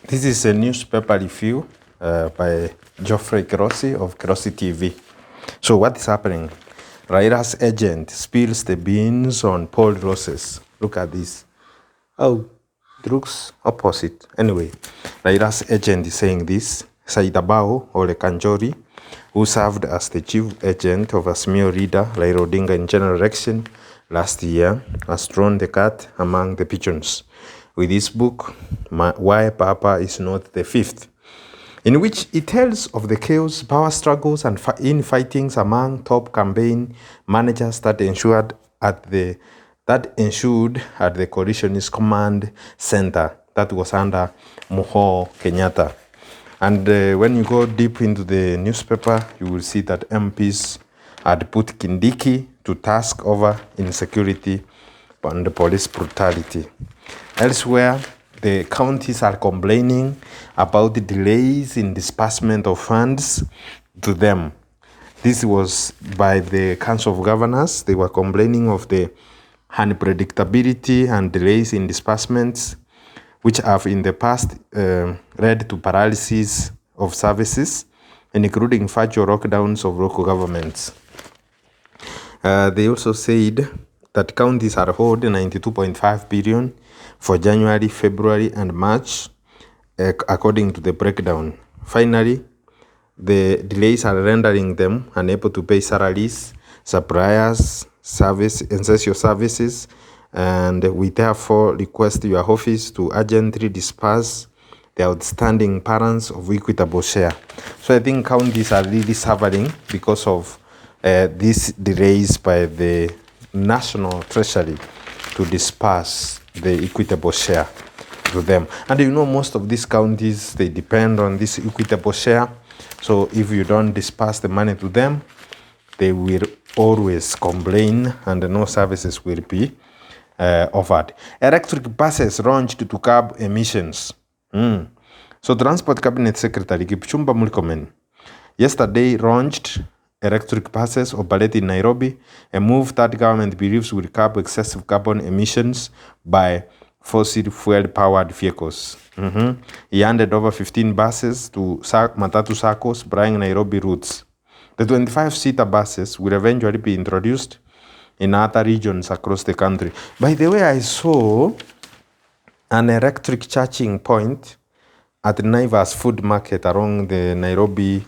This is a newspaper review by Geoffrey Grossi of Grossi TV. So what is happening? Raila's agent spills the beans on Paul Roses. Look at this. Oh, it looks opposite. Anyway, Raila's agent is saying this. Saitabao Ole Kanchory, who served as the chief agent of Azimio leader Raila Odinga in general election last year, has thrown the cat among the pigeons with his book, Why Papa is Not the Fifth, in which it tells of the chaos, power struggles, and infightings among top campaign managers that ensued at the coalition's command center that was under Moho Kenyatta. And when you go deep into the newspaper, you will see that MPs had put Kindiki to task over insecurity and police brutality. Elsewhere, the counties are complaining about the delays in disbursement of funds to them. This was by the Council of Governors. They were complaining of the unpredictability and delays in disbursements, which have in the past led to paralysis of services, including virtual lockdowns of local governments. They also said that counties are owed 92.5 billion for January, February, and March, according to the breakdown. Finally, the delays are rendering them unable to pay salaries, suppliers, essential services, and we therefore request your office to urgently disperse the outstanding balance of equitable share. So I think counties are really suffering because of these delays by the National Treasury to disperse the equitable share to them. And you know, most of these counties, they depend on this equitable share. So if you don't disperse the money to them, they will always complain and no services will be offered. Electric buses launched to curb emissions. So Transport Cabinet Secretary Kipchumba Murkomen yesterday launched electric buses operating in Nairobi, a move that government believes will curb excessive carbon emissions by fossil fuel-powered vehicles. He handed over 15 buses to Matatu Saccos plying Nairobi routes. The 25-seater buses will eventually be introduced in other regions across the country. By the way, I saw an electric charging point at Naivas Food Market along the Nairobi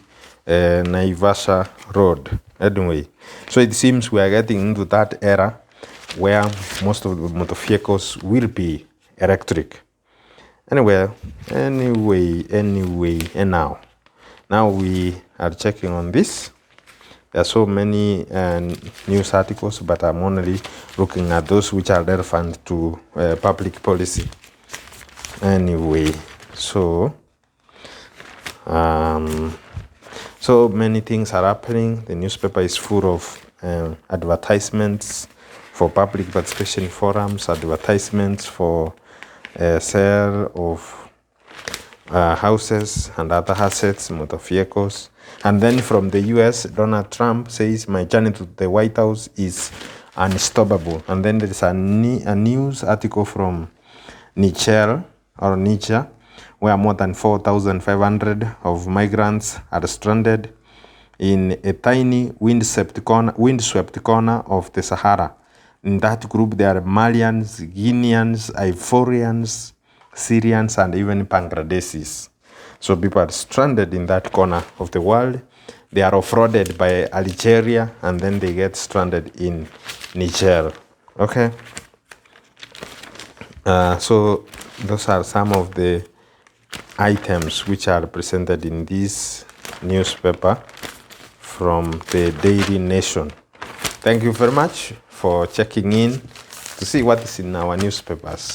Naivasha Road. Anyway, so it seems we are getting into that era where most of the motor vehicles will be electric. Anyway, and now we are checking on this. There are so many news articles, but I'm only looking at those which are relevant to public policy. Anyway, so many things are happening. The newspaper is full of advertisements for public participation forums, advertisements for sale of houses and other assets, motor vehicles. And then from the US, Donald Trump says, my journey to the White House is unstoppable. And then there is a news article from Niger, where more than 4,500 of migrants are stranded in a tiny windswept corner of the Sahara. In that group, there are Malians, Guineans, Ivorians, Syrians, and even Bangladeshis. So people are stranded in that corner of the world. They are offloaded by Algeria, and then they get stranded in Niger. Okay? So those are some of the items which are presented in this newspaper from the Daily Nation. Thank you very much for checking in to see what is in our newspapers.